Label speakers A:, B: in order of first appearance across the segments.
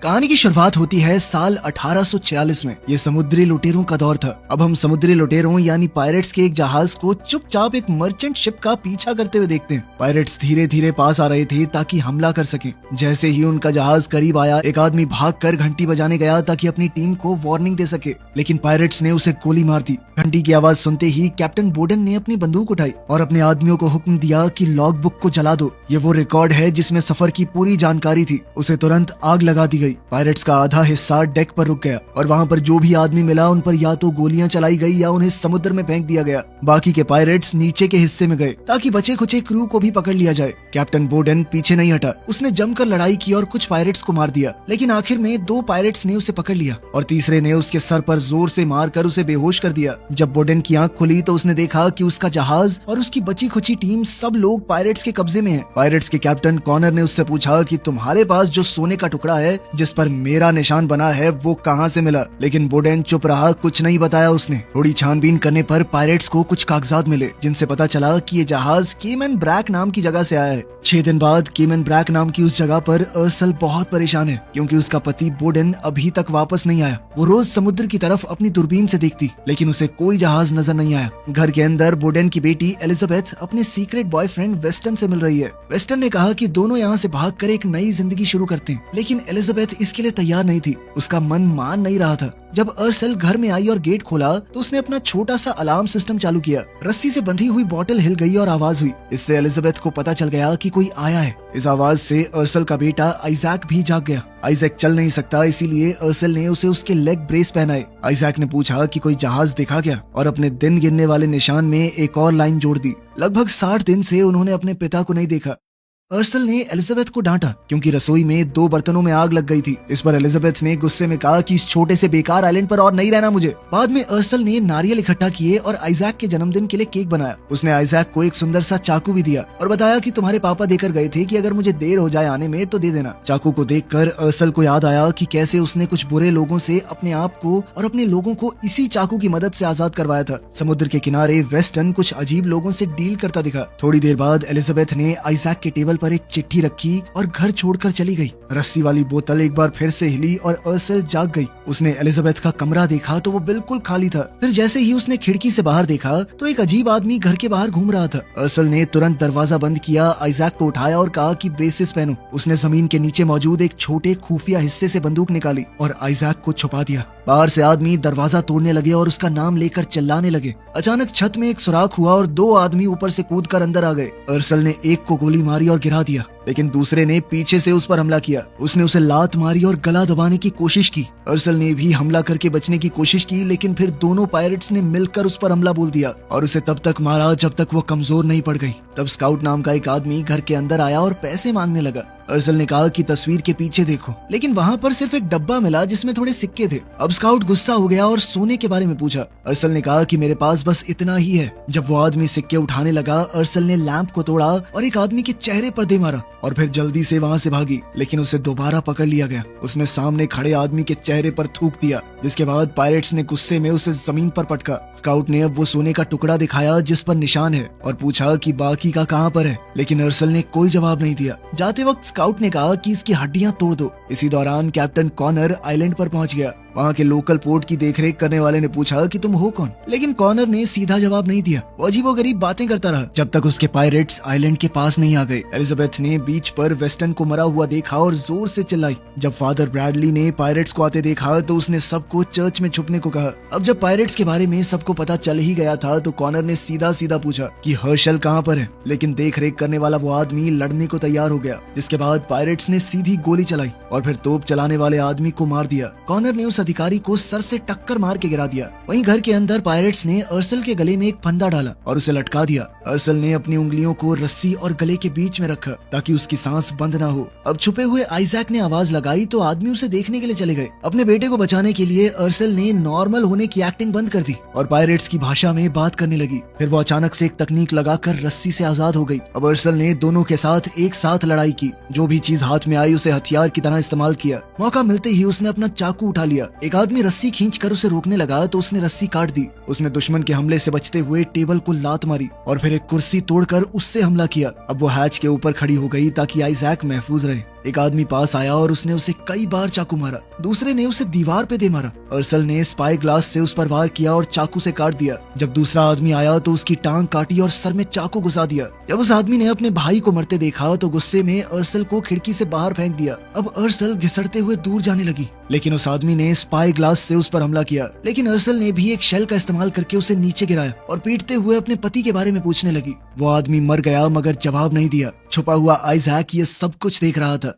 A: कहानी की शुरुआत होती है साल 1846 में। ये समुद्री लुटेरों का दौर था। अब हम समुद्री लुटेरों यानी पायरेट्स के एक जहाज को चुपचाप एक मर्चेंट शिप का पीछा करते हुए देखते हैं। पायरेट्स धीरे धीरे पास आ रहे थे ताकि हमला कर सकें। जैसे ही उनका जहाज करीब आया, एक आदमी भागकर घंटी बजाने गया ताकि अपनी टीम को वार्निंग दे सके, लेकिन पायरेट्स ने उसे गोली मार दी। घंटी की आवाज सुनते ही कैप्टन बोडेन ने अपनी बंदूक उठाई और अपने आदमियों को हुक्म दिया कि लॉग बुक को जला दो। ये वो रिकॉर्ड है जिसमें सफर की पूरी जानकारी थी। उसे तुरंत आग लगा दी गई। पायरेट्स का आधा हिस्सा डेक पर रुक गया और वहाँ पर जो भी आदमी मिला उन पर या तो गोलियां चलाई गई या उन्हें समुद्र में फेंक दिया गया। बाकी के पायरेट्स नीचे के हिस्से में गए ताकि बचे खुचे क्रू को भी पकड़ लिया जाए। कैप्टन बोडेन पीछे नहीं हटा। उसने जमकर लड़ाई की और कुछ पायरेट्स को मार दिया, लेकिन आखिर में 2 पायरेट्स ने उसे पकड़ लिया और तीसरे ने उसके सर पर जोर से मारकर उसे बेहोश कर दिया। जब बोडेन की आंख खुली तो उसने देखा कि उसका जहाज और उसकी बची खुची टीम सब लोग पायरेट्स के कब्जे में है। पायरेट्स के कैप्टन कॉनर ने उससे पूछा कि तुम्हारे पास जो सोने का टुकड़ा है जिस पर मेरा निशान बना है वो कहाँ से मिला, लेकिन बोडेन चुप रहा, कुछ नहीं बताया उसने। थोड़ी छानबीन करने पर पायरेट्स को कुछ कागजात मिले जिनसे पता चला कि ये जहाज केमन ब्रैक नाम की जगह से आया है। 6 दिन बाद केमन ब्रैक नाम की उस जगह पर अर्सल बहुत परेशान है क्योंकि उसका पति बोडेन अभी तक वापस नहीं आया। वो रोज समुद्र की तरफ अपनी दूरबीन से देखती, लेकिन उसे कोई जहाज नजर नहीं आया। घर के अंदर बोडेन की बेटी एलिजाबेथ अपने सीक्रेट बॉयफ्रेंड वेस्टन से मिल रही है। वेस्टन ने कहा कि दोनों यहाँ से भागकर एक नई जिंदगी शुरू करते हैं, लेकिन एलिजाबेथ इसके लिए तैयार नहीं थी। उसका मन मान नहीं रहा था। जब अर्सल घर में आई और गेट खोला तो उसने अपना छोटा सा अलार्म सिस्टम चालू किया। रस्सी से बंधी हुई बोतल हिल गई और आवाज हुई। इससे एलिजाबेथ को पता चल गया कि कोई आया है। इस आवाज से अर्सल का बेटा आइजैक भी जाग गया। आइजैक चल नहीं सकता, इसीलिए अर्सल ने उसे उसके लेग ब्रेस पहनाए। आइजैक ने पूछा कि कोई जहाज दिखा क्या और अपने दिन गिनने वाले निशान में एक और लाइन जोड़ दी। लगभग 60 दिन से उन्होंने अपने पिता को नहीं देखा। अर्सल ने एलिजाबेथ को डांटा क्योंकि रसोई में 2 बर्तनों में आग लग गई थी। इस पर एलिजाबेथ ने गुस्से में कहा कि इस छोटे से बेकार आइलैंड पर और नहीं रहना मुझे। बाद में अर्सल ने नारियल इकट्ठा किए और आइजैक के जन्मदिन के लिए केक बनाया। उसने आइजैक को एक सुंदर सा चाकू भी दिया और बताया कि तुम्हारे पापा देकर गए थे कि अगर मुझे देर हो जाए आने में तो दे देना। चाकू को देखकर अर्सल को याद आया कि कैसे उसने कुछ बुरे लोगों से अपने आप को और अपने लोगों को इसी चाकू की मदद से आजाद करवाया था। समुद्र के किनारे वेस्टन कुछ अजीब लोगों से डील करता दिखा। थोड़ी देर बाद एलिजाबेथ ने आइजैक के टेबल पर एक चिट्ठी रखी और घर छोड़कर चली गई। रस्सी वाली बोतल एक बार फिर से हिली और अर्सल जाग गई। उसने एलिजाबेथ का कमरा देखा तो वो बिल्कुल खाली था। फिर जैसे ही उसने खिड़की से बाहर देखा तो एक अजीब आदमी घर के बाहर घूम रहा था। अर्सल ने तुरंत दरवाजा बंद किया, आइजैक को उठाया और कहा कि ब्रेसेस पहनो। उसने जमीन के नीचे मौजूद एक छोटे खुफिया हिस्से से बंदूक निकाली और आइजैक को छुपा दिया। बाहर से आदमी दरवाजा तोड़ने लगे और उसका नाम लेकर चिल्लाने लगे। अचानक छत में एक सुराख हुआ और 2 आदमी ऊपर से कूदकर अंदर आ गए। अर्सल ने एक को गोली मारी और गिरा दिया, लेकिन दूसरे ने पीछे से उस पर हमला किया। उसने उसे लात मारी और गला दबाने की कोशिश की। अर्सल ने भी हमला करके बचने की कोशिश की, लेकिन फिर दोनों पायरेट्स ने मिलकर उस पर हमला बोल दिया और उसे तब तक मारा जब तक वो कमजोर नहीं पड़ गई। तब स्काउट नाम का एक आदमी घर के अंदर आया और पैसे मांगने लगा। अर्सल ने कहा कि तस्वीर के पीछे देखो, लेकिन वहाँ पर सिर्फ एक डब्बा मिला जिसमें थोड़े सिक्के थे। अब स्काउट गुस्सा हो गया और सोने के बारे में पूछा। अर्सल ने कहा कि मेरे पास बस इतना ही है। जब वो आदमी सिक्के उठाने लगा, अर्सल ने लैंप को तोड़ा और एक आदमी के चेहरे पर दे मारा और फिर जल्दी से वहाँ से भागी, लेकिन उसे दोबारा पकड़ लिया गया। उसने सामने खड़े आदमी के चेहरे पर थूक दिया, जिसके बाद पायरेट्स ने गुस्से में उसे जमीन पर पटका। स्काउट ने अब वो सोने का टुकड़ा दिखाया जिस पर निशान है और पूछा कि बाकी का कहाँ पर है, लेकिन अर्सल ने कोई जवाब नहीं दिया। जाते वक्त स्काउट ने कहा कि इसकी हड्डियां तोड़ दो। इसी दौरान कैप्टन कॉनर आइलैंड पर पहुंच गया। वहाँ के लोकल पोर्ट की देखरेख करने वाले ने पूछा कि तुम हो कौन, लेकिन कॉनर ने सीधा जवाब नहीं दिया। वो अजीबोगरीब बातें करता रहा जब तक उसके पायरेट्स आइलैंड के पास नहीं आ गए। एलिजाबेथ ने बीच पर वेस्टन को मरा हुआ देखा और जोर से चिल्लाई। जब फादर ब्रैडली ने पायरेट्स को आते देखा तो उसने सबको चर्च में छुपने को कहा। अब जब पायरेट्स के बारे में सबको पता चल ही गया था तो कॉनर ने सीधा सीधा पूछा कि हर्शल कहाँ पर है, लेकिन देख रेख करने वाला वो आदमी लड़ने को तैयार हो गया। जिसके बाद पायरेट्स ने सीधी गोली चलाई और फिर तोप चलाने वाले आदमी को मार दिया। कॉनर ने उस अधिकारी को सर से टक्कर मार के गिरा दिया। वहीं घर के अंदर पायरेट्स ने अर्सल के गले में एक फंदा डाला और उसे लटका दिया। अर्सल ने अपनी उंगलियों को रस्सी और गले के बीच में रखा ताकि उसकी सांस बंद ना हो। अब छुपे हुए आइजैक ने आवाज लगाई तो आदमी उसे देखने के लिए चले गए। अपने बेटे को बचाने के लिए अर्सल ने नॉर्मल होने की एक्टिंग बंद कर दी और पायरेट्स की भाषा में बात करने लगी। फिर वो अचानक से एक तकनीक लगाकर रस्सी से आजाद हो गई। अब अर्सल ने दोनों के साथ एक साथ लड़ाई की। जो भी चीज हाथ में आई उसे हथियार की तरह इस्तेमाल किया। मौका मिलते ही उसने अपना चाकू उठा लिया। एक आदमी रस्सी खींचकर उसे रोकने लगा तो उसने रस्सी काट दी। उसने दुश्मन के हमले से बचते हुए टेबल को लात मारी और फिर एक कुर्सी तोड़कर उससे हमला किया। अब वो हैच के ऊपर खड़ी हो गई ताकि आइजैक महफूज रहे। एक आदमी पास आया और उसने उसे कई बार चाकू मारा। दूसरे ने उसे दीवार पे दे मारा। अर्सल ने स्पाई ग्लास से उस पर वार किया और चाकू से काट दिया। जब दूसरा आदमी आया तो उसकी टांग काटी और सर में चाकू घुसा दिया। जब उस आदमी ने अपने भाई को मरते देखा तो गुस्से में अर्सल को खिड़की से बाहर फेंक दिया। अब अर्सल घिसटते हुए दूर जाने लगी, लेकिन उस आदमी ने स्पाई ग्लास से उस पर हमला किया। लेकिन अर्सल ने भी एक शेल का इस्तेमाल करके उसे नीचे गिराया और पीटते हुए अपने पति के बारे में पूछने लगी। वो आदमी मर गया मगर जवाब नहीं दिया। छुपा हुआ आइजैक ये सब कुछ देख रहा था।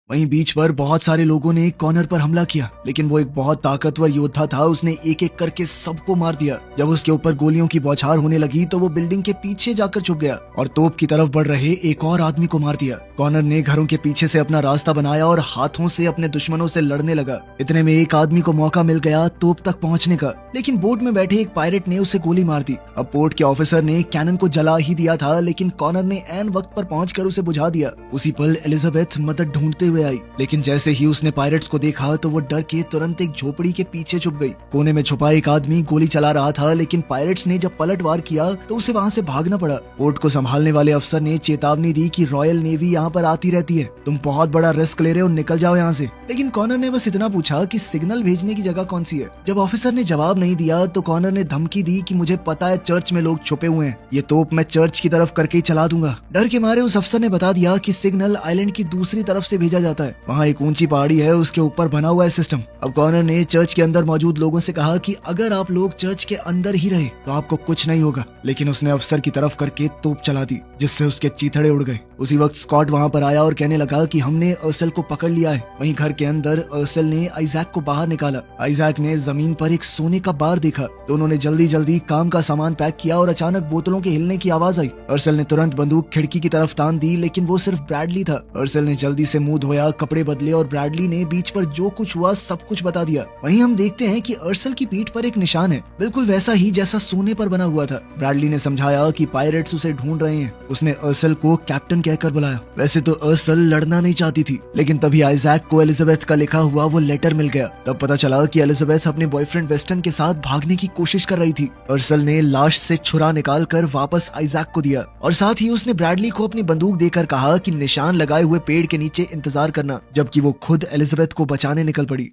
A: वहीं बीच पर बहुत सारे लोगों ने कॉनर पर हमला किया, लेकिन वो एक बहुत ताकतवर योद्धा था। उसने एक एक करके सबको मार दिया। जब उसके ऊपर गोलियों की बौछार होने लगी तो वो बिल्डिंग के पीछे जाकर छुप गया और तोप की तरफ बढ़ रहे एक और आदमी को मार दिया। कॉनर ने घरों के पीछे से अपना रास्ता बनाया और हाथों से अपने दुश्मनों से लड़ने लगा। इतने में एक आदमी को मौका मिल गया तोप तक पहुंचने का, लेकिन बोट में बैठे एक पायरेट ने उसे गोली मार दी। अब पोर्ट के ऑफिसर ने कैनन को जला ही दिया था, लेकिन कॉनर ने ऐन वक्त पर पहुंचकर उसे बुझा दिया। उसी पल एलिजाबेथ मदद ढूंढते हुए आई, लेकिन जैसे ही उसने पायरेट्स को देखा तो वो डर के तुरंत एक झोपड़ी के पीछे छुप गई। कोने में छुपा एक आदमी गोली चला रहा था, लेकिन पायरेट्स ने जब पलटवार किया तो उसे वहां से भागना पड़ा। पोर्ट को संभालने वाले अफसर ने चेतावनी दी कि रॉयल नेवी यहाँ पर आती रहती है, तुम बहुत बड़ा रिस्क ले रहे हो, निकल जाओ यहाँ से। लेकिन कॉनर ने बस इतना पूछा कि सिग्नल भेजने की जगह कौन सी है। जब ऑफिसर ने जवाब नहीं दिया तो कॉनर ने धमकी दी कि मुझे पता है चर्च में लोग छुपे हुए हैं, ये तोप मैं चर्च की तरफ करके ही चला दूंगा। डर के मारे उस अफसर ने बता दिया कि सिग्नल आइलैंड की दूसरी तरफ से भेजा जाता है, वहाँ एक ऊंची पहाड़ी है, उसके ऊपर बना हुआ है सिस्टम। अब कॉनर ने चर्च के अंदर मौजूद लोगों से कहा कि अगर आप लोग चर्च के अंदर ही रहे तो आपको कुछ नहीं होगा, लेकिन उसने अफसर की तरफ करके तोप चला दी, जिससे उसके चीथड़े उड़ गए। उसी वक्त स्कॉट वहां पर आया और कहने लगा कि हमने अर्सल को पकड़ लिया है। वहीं घर के अंदर अर्सल ने आइजैक को बाहर निकाला। आइजैक ने जमीन पर एक सोने का बार देखा तो उन्होंने जल्दी जल्दी काम का सामान पैक किया और अचानक बोतलों के हिलने की आवाज आई। अर्सल ने तुरंत बंदूक खिड़की की तरफ तान दी, लेकिन वो सिर्फ ब्रैडली था। अर्सल ने जल्दी से मुंह धोया, कपड़े बदले और ब्रैडली ने बीच पर जो कुछ हुआ सब कुछ बता दिया। वहीं हम देखते हैं कि अर्सल की पीठ पर एक निशान है, बिल्कुल वैसा ही जैसा सोने पर बना हुआ था। ब्रैडली ने समझाया कि पायरेट्स उसे ढूंढ रहे हैं। उसने अर्सल को कैप्टन कहकर बुलाया। वैसे तो अर्सल लड़ना नहीं चाहती थी, लेकिन तभी आइजैक को एलिजाबेथ का लिखा हुआ वो लेटर मिल गया। तब पता चला कि एलिजाबेथ अपने बॉयफ्रेंड वेस्टन के साथ भागने की कोशिश कर रही थी। अर्सल ने लाश से छुरा निकालकर वापस आइजैक को दिया और साथ ही उसने ब्रैडली को अपनी बंदूक देकर कहा कि निशान लगाए हुए पेड़ के नीचे इंतजार करना, जबकि वो खुद एलिजाबेथ को बचाने निकल पड़ी।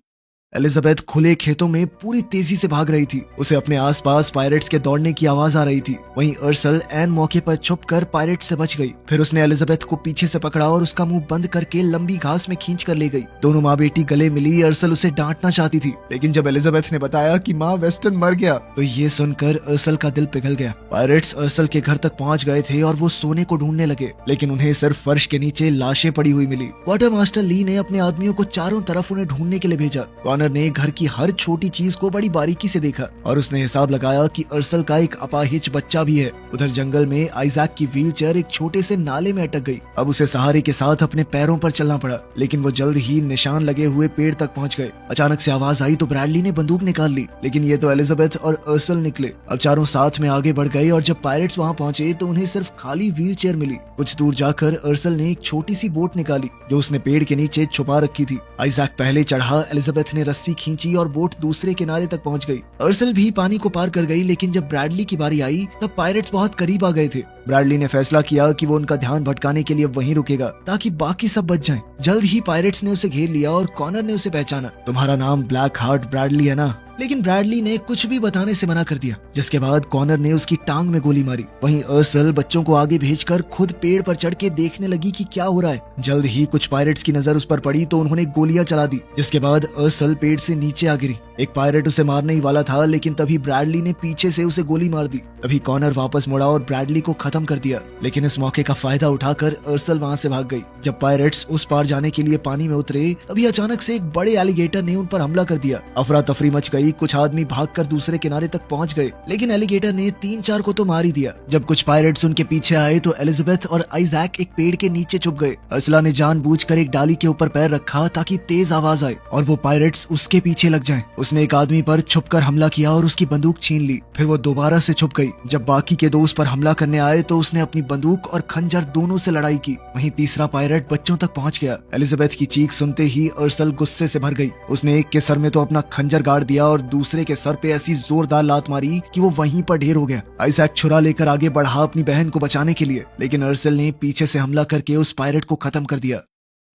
A: एलिजाबेथ खुले खेतों में पूरी तेजी से भाग रही थी। उसे अपने आसपास पायरेट्स के दौड़ने की आवाज आ रही थी। वहीं अर्सल ऐन मौके पर छुपकर पायरेट से बच गई। फिर उसने एलिजाबेथ को पीछे से पकड़ा और उसका मुंह बंद करके लंबी घास में खींच कर ले गई। दोनों माँ बेटी गले मिली। अर्सल उसे डांटना चाहती थी, लेकिन जब एलिजाबेथ ने बताया कि माँ वेस्टन मर गया तो ये सुनकर अर्सल का दिल पिघल गया। पायरेट्स अर्सल के घर तक पहुंच गए थे और वो सोने को ढूंढने लगे, लेकिन उन्हें सिर्फ फर्श के नीचे लाशें पड़ी हुई मिली। क्वार्टर मास्टर ली ने अपने आदमियों को चारों तरफ उन्हें ढूंढने के लिए भेजा। कॉनर ने घर की हर छोटी चीज को बड़ी बारीकी से देखा और उसने हिसाब लगाया कि अर्सल का एक अपाहिज बच्चा भी है। उधर जंगल में आइजैक की व्हीलचेयर एक छोटे से नाले में अटक गई। अब उसे सहारे के साथ अपने पैरों पर चलना पड़ा, लेकिन वो जल्द ही निशान लगे हुए पेड़ तक पहुंच गए। अचानक से आवाज आई तो ब्रैडली ने बंदूक निकाल ली, लेकिन ये तो एलिजाबेथ और अर्सल निकले। अब चारों साथ में आगे बढ़ गए और जब पायरेट्स वहां पहुंचे तो उन्हें सिर्फ खाली व्हीलचेयर मिली। कुछ दूर जाकर अर्सल ने एक छोटी सी बोट निकाली जो उसने पेड़ के नीचे छुपा रखी थी। आइजैक पहले चढ़ा, एलिजाबेथ ने रस्सी खींची और बोट दूसरे किनारे तक पहुंच गई। अर्सल भी पानी को पार कर गई, लेकिन जब ब्रैडली की बारी आई तब पायरेट्स बहुत करीब आ गए थे। ब्रैडली ने फैसला किया कि वो उनका ध्यान भटकाने के लिए वहीं रुकेगा ताकि बाकी सब बच जाएं। जल्द ही पायरेट्स ने उसे घेर लिया और कॉनर ने उसे पहचाना। तुम्हारा नाम ब्लैक हार्ट ब्रैडली है ना? लेकिन ब्रैडली ने कुछ भी बताने से मना कर दिया, जिसके बाद कॉनर ने उसकी टांग में गोली मारी। वहीं अर्सल बच्चों को आगे भेजकर खुद पेड़ पर चढ़ के देखने लगी कि क्या हो रहा है। जल्द ही कुछ पायरेट्स की नजर उस पर पड़ी तो उन्होंने गोलियां चला दी, जिसके बाद अर्सल पेड़ से नीचे आ गिरी। एक पायरेट उसे मारने ही वाला था, लेकिन तभी ब्रैडली ने पीछे से उसे गोली मार दी। तभी कॉनर वापस मुड़ा और ब्रैडली को खत्म कर दिया, लेकिन इस मौके का फायदा उठाकर अर्सल वहां से भाग गई। जब पायरेट्स उस पार जाने के लिए पानी में उतरे तभी अचानक से एक बड़े एलिगेटर ने उन पर हमला कर दिया। अफरा तफरी मच गई। कुछ आदमी भागकर दूसरे किनारे तक पहुंच गए, लेकिन एलिगेटर ने 3-4 को तो मार ही दिया। जब कुछ पायरेट्स उनके पीछे आए तो एलिजाबेथ और आइजैक एक पेड़ के नीचे छुप गए। अर्सला ने जानबूझकर एक डाली के ऊपर पैर रखा ताकि तेज आवाज आए और वो पायरेट्स उसके पीछे लग जाएं। उसने एक आदमी पर छुपकर हमला किया और उसकी बंदूक छीन ली। फिर वो दोबारा से छुप गई। जब बाकी के दोस्त पर हमला करने आए तो उसने अपनी बंदूक और खंजर दोनों से लड़ाई की। वहीं तीसरा पायरेट बच्चों तक पहुंच गया। एलिजाबेथ की चीख सुनते ही अर्सल गुस्से से भर गई। उसने एक के सर में तो अपना खंजर गाड़ दिया और दूसरे के सर पे ऐसी जोरदार लात मारी कि वो वहीं पर ढेर हो गया। आइजैक छुरा लेकर आगे बढ़ा अपनी बहन को बचाने के लिए, लेकिन अर्सल ने पीछे से हमला करके उस पायरेट को खत्म कर दिया।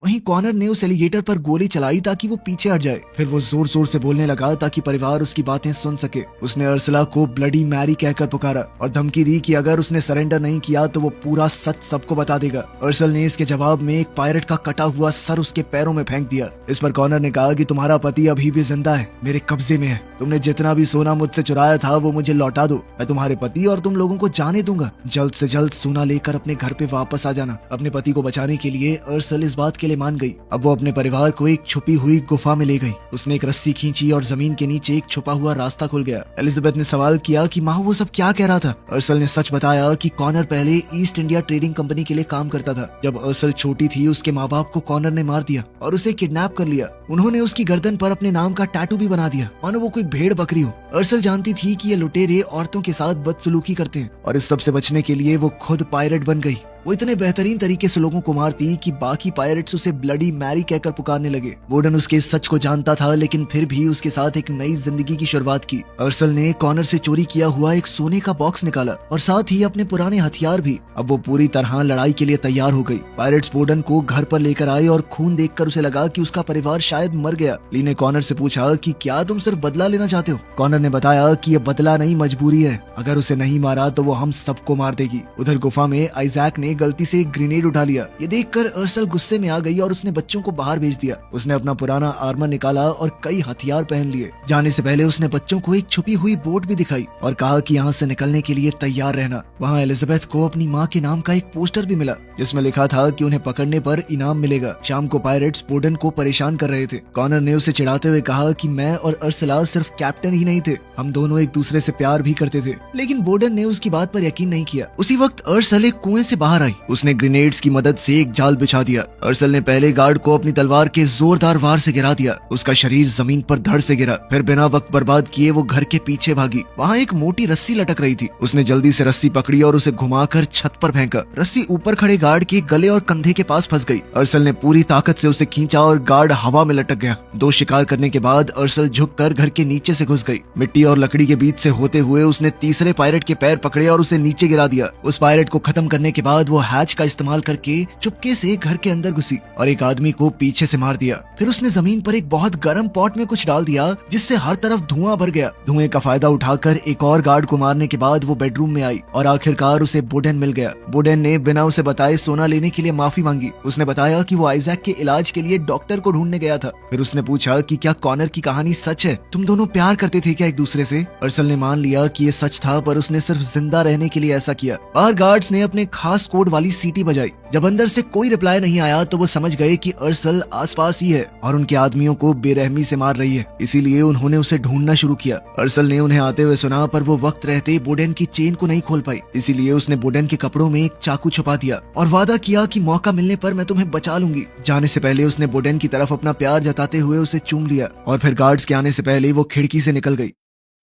A: वहीं कॉनर ने उस एलिगेटर पर गोली चलाई ताकि वो पीछे हट जाए। फिर वो जोर जोर से बोलने लगा ताकि परिवार उसकी बातें सुन सके। उसने अर्सला को ब्लडी मैरी कहकर पुकारा और धमकी दी कि अगर उसने सरेंडर नहीं किया तो वो पूरा सच सबको बता देगा। अर्सल ने इसके जवाब में एक पायरेट का कटा हुआ सर उसके पैरों में फेंक दिया। इस पर कॉनर ने कहा कि तुम्हारा पति अभी भी जिंदा है, मेरे कब्जे में है। तुमने जितना भी सोना मुझसे चुराया था वो मुझे लौटा दो, मैं तुम्हारे पति और तुम लोगों को जाने दूंगा। जल्द से जल्द सोना लेकर अपने घर पे वापस आ जाना। अपने पति को बचाने के लिए अर्सल इस बात के लिए मान गई। अब वो अपने परिवार को एक छुपी हुई गुफा में ले गई। उसने एक रस्सी खींची और जमीन के नीचे एक छुपा हुआ रास्ता खुल गया। एलिजाबेथ ने सवाल किया कि माँ वो सब क्या कह रहा था। अर्सल ने सच बताया कि कॉनर पहले ईस्ट इंडिया ट्रेडिंग कंपनी के लिए काम करता था। जब अर्सल छोटी थी उसके माँ बाप को कॉनर ने मार दिया और उसे किडनैप कर लिया। उन्होंने उसकी गर्दन पर अपने नाम का टैटू भी बना दिया, मानो वो कोई भेड़ बकरी हो। अर्सल जानती थी कि ये लुटेरे औरतों के साथ बदसलूकी करते हैं और इस सब से बचने के लिए वो खुद पायरेट बन गई। वो इतने बेहतरीन तरीके से लोगों को मारती कि बाकी पायरेट्स उसे ब्लडी मैरी कहकर पुकारने लगे। बोर्डन उसके इस सच को जानता था, लेकिन फिर भी उसके साथ एक नई जिंदगी की शुरुआत की। अर्सल ने कॉनर से चोरी किया हुआ एक सोने का बॉक्स निकाला और साथ ही अपने पुराने हथियार भी। अब वो पूरी तरह लड़ाई के लिए तैयार हो गई। पायरेट्स बोर्डन को घर पर लेकर आए और खून देखकर उसे लगा कि उसका परिवार शायद मर गया। ली ने कॉनर से पूछा कि क्या तुम सिर्फ बदला लेना चाहते हो। कॉनर ने बताया कि ये बदला नहीं, मजबूरी है। अगर उसे नहीं मारा तो वो हम सबको मार देगी। उधर गुफा में आइजैक ने गलती से एक ग्रेनेड उठा लिया। ये देखकर अर्सल गुस्से में आ गई और उसने बच्चों को बाहर भेज दिया। उसने अपना पुराना आर्मर निकाला और कई हथियार पहन लिए। जाने से पहले उसने बच्चों को एक छुपी हुई बोट भी दिखाई और कहा कि यहाँ से निकलने के लिए तैयार रहना। वहाँ एलिजाबेथ को अपनी माँ के नाम का एक पोस्टर भी मिला जिसमें लिखा था कि उन्हें पकड़ने पर इनाम मिलेगा। शाम को पायरेट्स बोर्डन को परेशान कर रहे थे। कॉनर ने उसे चिढ़ाते हुए कहा कि मैं और अर्सला सिर्फ कैप्टन ही नहीं थे, हम दोनों एक दूसरे से प्यार भी करते थे। लेकिन बोर्डन ने उसकी बात पर यकीन नहीं किया। उसी वक्त अर्सल एक कुएं से बाहर आई। उसने ग्रेनेड्स की मदद से एक जाल बिछा दिया। अर्सल ने पहले गार्ड को अपनी तलवार के जोरदार वार से गिरा दिया। उसका शरीर जमीन पर धड़ से गिरा। फिर बिना वक्त बर्बाद किए वो घर के पीछे भागी। वहाँ एक मोटी रस्सी लटक रही थी। उसने जल्दी से रस्सी पकड़ी और उसे घुमाकर छत पर फेंका। रस्सी ऊपर खड़े गार्ड के गले और कंधे के पास फंस गई। अर्सल ने पूरी ताकत से उसे खींचा और गार्ड हवा में लटक गया। दो शिकार करने के बाद अर्सल झुककर घर के नीचे से घुस गई। मिट्टी और लकड़ी के बीच से होते हुए उसने तीसरे पायरेट के पैर पकड़े और उसे नीचे गिरा दिया। उस पायरेट को खत्म करने के बाद वो हैच का इस्तेमाल करके चुपके से घर के अंदर घुसी और एक आदमी को पीछे से मार दिया। फिर उसने जमीन पर एक बहुत गर्म पॉट में कुछ डाल दिया जिससे हर तरफ धुआं भर गया। धुएं का फायदा उठाकर एक और गार्ड को मारने के बाद वो बेडरूम में आई और आखिरकार उसे बोर्डन मिल गया। बोर्डन ने बिना उसे बताए सोना लेने के लिए माफी मांगी। उसने बताया कि वो आइजैक के इलाज के लिए डॉक्टर को ढूंढने गया था। फिर उसने पूछा कि क्या कॉनर की कहानी सच है, तुम दोनों प्यार करते थे क्या एक दूसरे से। अर्सल ने मान लिया कि ये सच था, पर उसने सिर्फ जिंदा रहने के लिए ऐसा किया। बाहर गार्ड्स ने अपने खास कोड वाली सीटी बजाई। जब अंदर से कोई रिप्लाई नहीं आया तो वो समझ गए कि अर्सल आसपास ही है और उनके आदमियों को बेरहमी से मार रही है। इसीलिए उन्होंने उसे ढूंढना शुरू किया। अर्सल ने उन्हें आते हुए सुना, पर वो वक्त रहते बोर्डन की चेन को नहीं खोल पाई। इसीलिए उसने बोर्डन के कपड़ों में एक चाकू छुपा दिया और वादा किया कि मौका मिलने पर मैं तुम्हें बचा लूंगी। जाने से पहले उसने बोर्डन की तरफ अपना प्यार जताते हुए उसे चूम लिया और फिर गार्ड्स के आने से पहले वो खिड़की से निकल गई।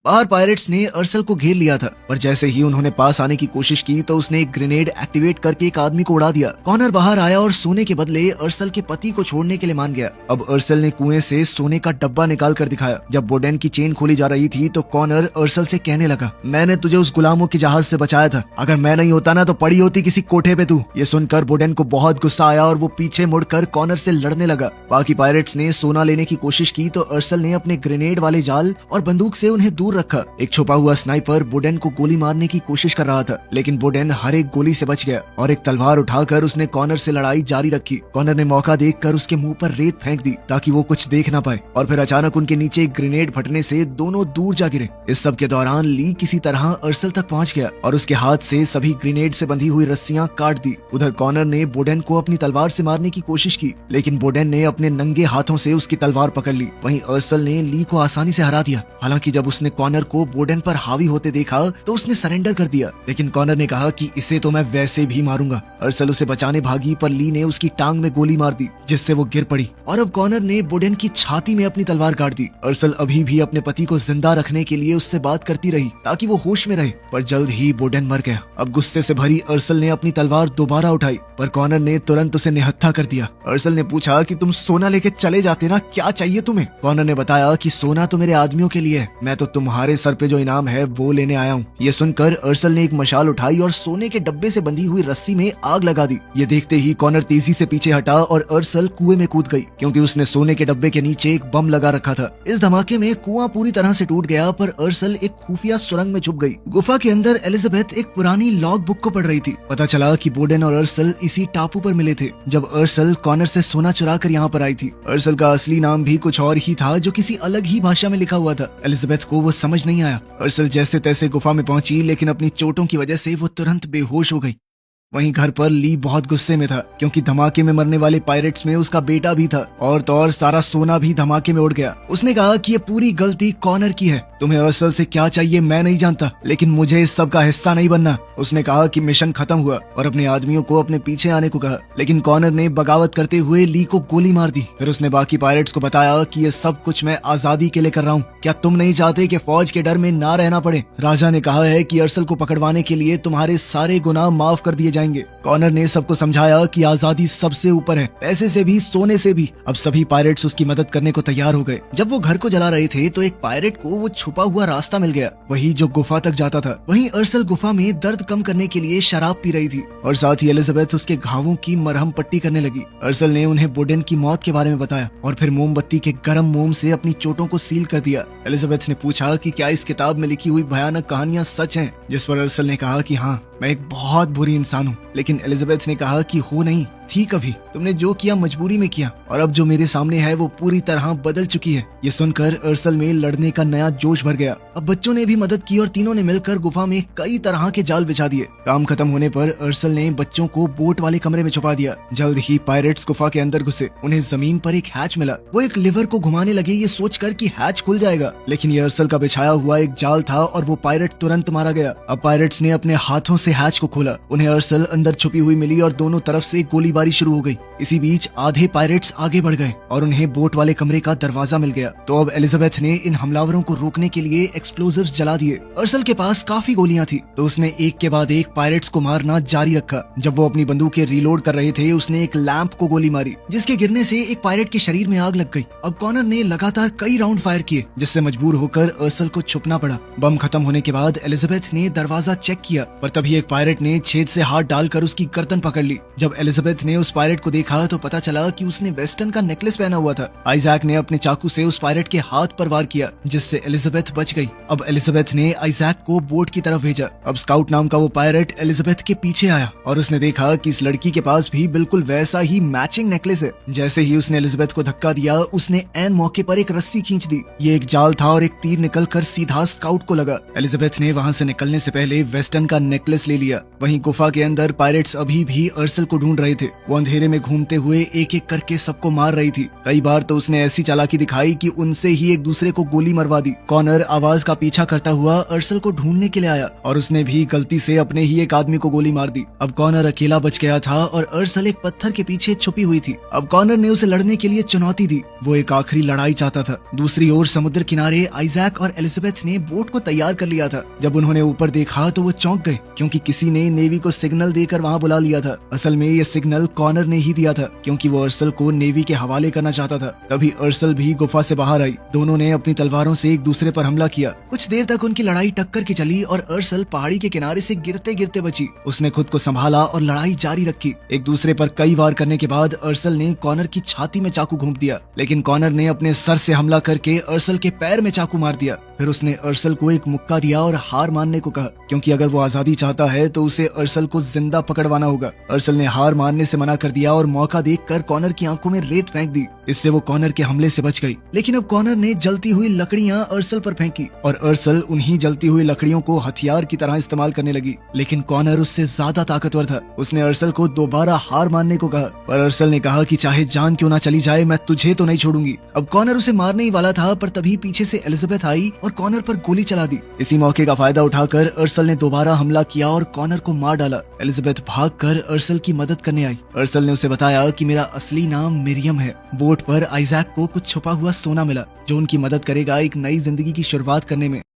A: बाहर पायरेट्स ने अर्सल को घेर लिया था, पर जैसे ही उन्होंने पास आने की कोशिश की तो उसने एक ग्रेनेड एक्टिवेट करके एक आदमी को उड़ा दिया। कॉनर बाहर आया और सोने के बदले अर्सल के पति को छोड़ने के लिए मान गया। अब अर्सल ने कुएं से सोने का डब्बा निकाल कर दिखाया। जब बोर्डन की चेन खोली जा रही थी तो कॉनर अर्सल से कहने लगा, मैंने तुझे उस गुलामों के जहाज से बचाया था, अगर मैं नहीं होता ना तो पड़ी होती किसी कोठे पे तू। ये सुनकर बोर्डन को बहुत गुस्सा आया और वो पीछे मुड़कर कॉनर से लड़ने लगा। बाकी पायरेट्स ने सोना लेने की कोशिश की तो अर्सल ने अपने ग्रेनेड वाले जाल और बंदूक से उन्हें दूर रखा। एक छुपा हुआ स्नाइपर बोर्डन को गोली मारने की कोशिश कर रहा था, लेकिन बोर्डन हर एक गोली से बच गया और एक तलवार उठाकर उसने कॉनर से लड़ाई जारी रखी। कॉनर ने मौका देखकर उसके मुंह पर रेत फेंक दी ताकि वो कुछ देख ना पाए और फिर अचानक उनके नीचे एक ग्रेनेड फटने से दोनों दूर जा गिरे। इस सब के दौरान ली किसी तरह अर्सल तक पहुंच गया और उसके हाथ से सभी ग्रेनेड से बंधी हुई रस्सियां काट दी। उधर कॉनर ने बोर्डन को अपनी तलवार से मारने की कोशिश की, लेकिन बोर्डन ने अपने नंगे हाथों से उसकी तलवार पकड़ ली। वहीं अर्सल ने ली को आसानी से हरा दिया। हालांकि जब उसने कॉनर को बोर्डन पर हावी होते देखा तो उसने सरेंडर कर दिया, लेकिन कॉनर ने कहा कि इसे तो मैं वैसे भी मारूंगा। अर्सल उसे बचाने भागी, पर ली ने उसकी टांग में गोली मार दी जिससे वो गिर पड़ी और अब कॉनर ने बोर्डन की छाती में अपनी तलवार काट दी। अर्सल अभी भी अपने पति को जिंदा रखने के लिए उससे बात करती रही ताकि वो होश में रहे, पर जल्द ही बोर्डन मर गया। अब गुस्से से भरी अर्सल ने अपनी तलवार दोबारा उठाई, पर कॉनर ने तुरंत उसे निहत्था कर दिया। अर्सल ने पूछा कि तुम सोना लेके चले जाते ना, क्या चाहिए तुम्हें। कॉनर ने बताया कि सोना तो मेरे आदमियों के लिए है, मैं तो तुम्हारा तुम्हारे सर पे जो इनाम है वो लेने आया हूँ। ये सुनकर अर्सल ने एक मशाल उठाई और सोने के डब्बे से बंधी हुई रस्सी में आग लगा दी। ये देखते ही कॉनर तेजी से पीछे हटा और अर्सल कुएं में कूद गई, क्योंकि उसने सोने के डब्बे के नीचे एक बम लगा रखा था। इस धमाके में कुआं पूरी तरह से टूट गया, पर अर्सल एक खुफिया सुरंग में छुप गई। गुफा के अंदर एलिजाबेथ एक पुरानी लॉग बुक को पढ़ रही थी। पता चला कि बोडेन और अर्सल इसी टापू पर मिले थे जब अर्सल कॉनर से सोना चुरा कर यहाँ पर आई थी। अर्सल का असली नाम भी कुछ और ही था, जो किसी अलग ही भाषा में लिखा हुआ था। एलिजाबेथ को वो समझ नहीं आया। अर्सल जैसे तैसे गुफा में पहुंची, लेकिन अपनी चोटों की वजह से वो तुरंत बेहोश हो गई। वहीं घर पर ली बहुत गुस्से में था, क्योंकि धमाके में मरने वाले पायरेट्स में उसका बेटा भी था, और तो और सारा सोना भी धमाके में उड़ गया। उसने कहा कि ये पूरी गलती कॉनर की है। तुम्हें अर्सल से क्या चाहिए मैं नहीं जानता, लेकिन मुझे इस सब का हिस्सा नहीं बनना। उसने कहा कि मिशन खत्म हुआ और अपने आदमियों को अपने पीछे आने को कहा, लेकिन कॉनर ने बगावत करते हुए ली को गोली मार दी। फिर उसने बाकी पायरेट्स को बताया कि ये सब कुछ मैं आजादी के लिए कर रहा हूँ। क्या तुम नहीं चाहते कि फौज के डर में ना रहना पड़े? राजा ने कहा है कि अर्सल को पकड़वाने के लिए तुम्हारे सारे गुनाह माफ कर दिए जाएंगे। कॉनर ने सबको समझाया कि आजादी सबसे ऊपर है, पैसे से भी, सोने से भी। अब सभी पायरेट्स उसकी मदद करने को तैयार हो गए। जब वो घर को जला रहे थे तो एक पायरेट को वो छुपा हुआ रास्ता मिल गया, वही जो गुफा तक जाता था। वहीं अर्सल गुफा में दर्द कम करने के लिए शराब पी रही थी, और साथ ही एलिजाबेथ उसके घावों की मरहम पट्टी करने लगी। अर्सल ने उन्हें बोडेन की मौत के बारे में बताया और फिर मोमबत्ती के गर्म मोम से अपनी चोटों को सील कर दिया। एलिजाबेथ ने पूछा कि क्या इस किताब में लिखी हुई भयानक कहानियां सच हैं, जिस पर अर्सल ने कहा कि हाँ, मैं एक बहुत बुरी इंसान हूँ। लेकिन एलिजाबेथ ने कहा कि हो नहीं, थी कभी। तुमने जो किया मजबूरी में किया, और अब जो मेरे सामने है वो पूरी तरह बदल चुकी है। ये सुनकर अर्सल में लड़ने का नया जोश भर गया। अब बच्चों ने भी मदद की और तीनों ने मिलकर गुफा में कई तरह के जाल बिछा दिए। काम खत्म होने पर अर्सल ने बच्चों को बोट वाले कमरे में छुपा दिया। जल्द ही पायरेट्स गुफा के अंदर घुसे। उन्हें जमीन पर एक हैच मिला। वो एक लिवर को घुमाने लगे, ये सोचकर कि हैच खुल जाएगा, लेकिन ये अर्सल का बिछाया हुआ एक जाल था और वो पायरेट तुरंत मारा गया। अब पायरेट्स ने अपने हाथों से हैच को खोला। उन्हें अर्सल अंदर छुपी हुई मिली और दोनों तरफ से गोलीबारी शुरू हो गई। इसी बीच आधे पायरेट्स आगे बढ़ गए और उन्हें बोट वाले कमरे का दरवाजा मिल गया। तो अब एलिजाबेथ ने इन हमलावरों को रोकने के लिए एक्सप्लोजिव्स जला दिए। अर्सल के पास काफी गोलियां थी, तो उसने एक के बाद एक पायरेट्स को मारना जारी रखा। जब वो अपनी बंदूकें रीलोड कर रहे थे, उसने एक लैंप को गोली मारी, जिसके गिरने से एक पायरेट के शरीर में आग लग गई। अब कॉनर ने लगातार कई राउंड फायर किए, जिससे मजबूर होकर अर्सल को छुपना पड़ा। बम खत्म होने के बाद एलिजाबेथ ने दरवाजा चेक किया, पर तभी एक पायरेट ने छेद से हाथ डालकर उसकी गर्दन पकड़ ली। जब एलिजाबेथ ने उस पायरेट को देखा तो पता चला कि उसने वेस्टर्न का नेकलेस पहना हुआ था। आइजैक ने अपने चाकू से उस पायरेट के हाथ पर वार किया, जिससे एलिजाबेथ बच गई। अब एलिजाबेथ ने आइजैक को बोट की तरफ भेजा। अब स्काउट नाम का वो पायरेट एलिजाबेथ के पीछे आया और उसने देखा कि इस लड़की के पास भी बिल्कुल वैसा ही मैचिंग नेकलेस है। जैसे ही उसने एलिजाबेथ को धक्का दिया, उसने ऐन मौके पर एक रस्सी खींच दी। ये एक जाल था और एक तीर निकलकर सीधा स्काउट को लगा। एलिजाबेथ ने वहाँ से निकलने से पहले वेस्टर्न का नेकलेस ले लिया। वहीं गुफा के अंदर पायरेट्स अभी भी अर्सल को ढूंढ रहे थे। वो अंधेरे में घूमते हुए एक एक करके सबको मार रही थी। कई बार तो उसने ऐसी चालाकी दिखाई कि उनसे ही एक दूसरे को गोली मरवा दी। कॉनर आवाज का पीछा करता हुआ अर्सल को ढूंढने के लिए आया और उसने भी गलती से अपने ही एक आदमी को गोली मार दी। अब कॉनर अकेला बच गया था और अर्सल एक पत्थर के पीछे छुपी हुई थी। अब कॉनर ने उसे लड़ने के लिए चुनौती दी। वो एक आखिरी लड़ाई चाहता था। दूसरी ओर समुद्र किनारे आइजैक और एलिजाबेथ ने बोट को तैयार कर लिया था। जब उन्होंने ऊपर देखा तो वो चौंक गए, क्योंकि किसी ने नेवी को सिग्नल देकर वहाँ बुला लिया था। असल में ये सिग्नल कॉनर ने ही दिया था, क्योंकि वो अर्सल को नेवी के हवाले करना चाहता था। तभी अर्सल भी गुफा से बाहर आई। दोनों ने अपनी तलवारों से एक दूसरे पर हमला किया। कुछ देर तक उनकी लड़ाई टक्कर की चली और अर्सल पहाड़ी के किनारे से गिरते गिरते बची। उसने खुद को संभाला और लड़ाई जारी रखी। एक दूसरे पर कई वार करने के बाद अर्सल ने कॉनर की छाती में चाकू घोंप दिया, लेकिन कॉनर ने अपने सर से हमला करके अर्सल के पैर में चाकू मार दिया। फिर उसने अर्सल को एक मुक्का दिया और हार मानने को कहा, क्योंकि अगर वो आजादी चाहता है तो उसे अर्सल को जिंदा पकड़वाना होगा। अर्सल ने हार मानने से मना कर दिया और मौका देखकर कॉनर की आंखों में रेत फेंक दी। इससे वो कॉनर के हमले से बच गई। लेकिन अब कॉनर ने जलती हुई लकड़ियां अर्सल पर फेंकी और अर्सल उन्हीं जलती हुई लकड़ियों को हथियार की तरह इस्तेमाल करने लगी। लेकिन कॉनर उससे ज्यादा ताकतवर था। उसने अर्सल को दोबारा हार मानने को कहा, पर अर्सल ने कहा कि चाहे जान क्यों ना चली जाए, मैं तुझे तो नहीं छोड़ूंगी। अब कॉनर उसे मारने ही वाला था, पर तभी पीछे से एलिजाबेथ आई और कॉनर पर गोली चला दी। इसी मौके का फायदा उठाकर अर्सल ने दोबारा हमला किया और कॉनर को मार डाला। एलिजाबेथ भागकर अर्सल की मदद करने आई। अर्सल ने उसे बताया कि मेरा असली नाम मिरियम है। बोट पर आइजैक को कुछ छुपा हुआ सोना मिला, जो उनकी मदद करेगा एक नई जिंदगी की शुरुआत करने में।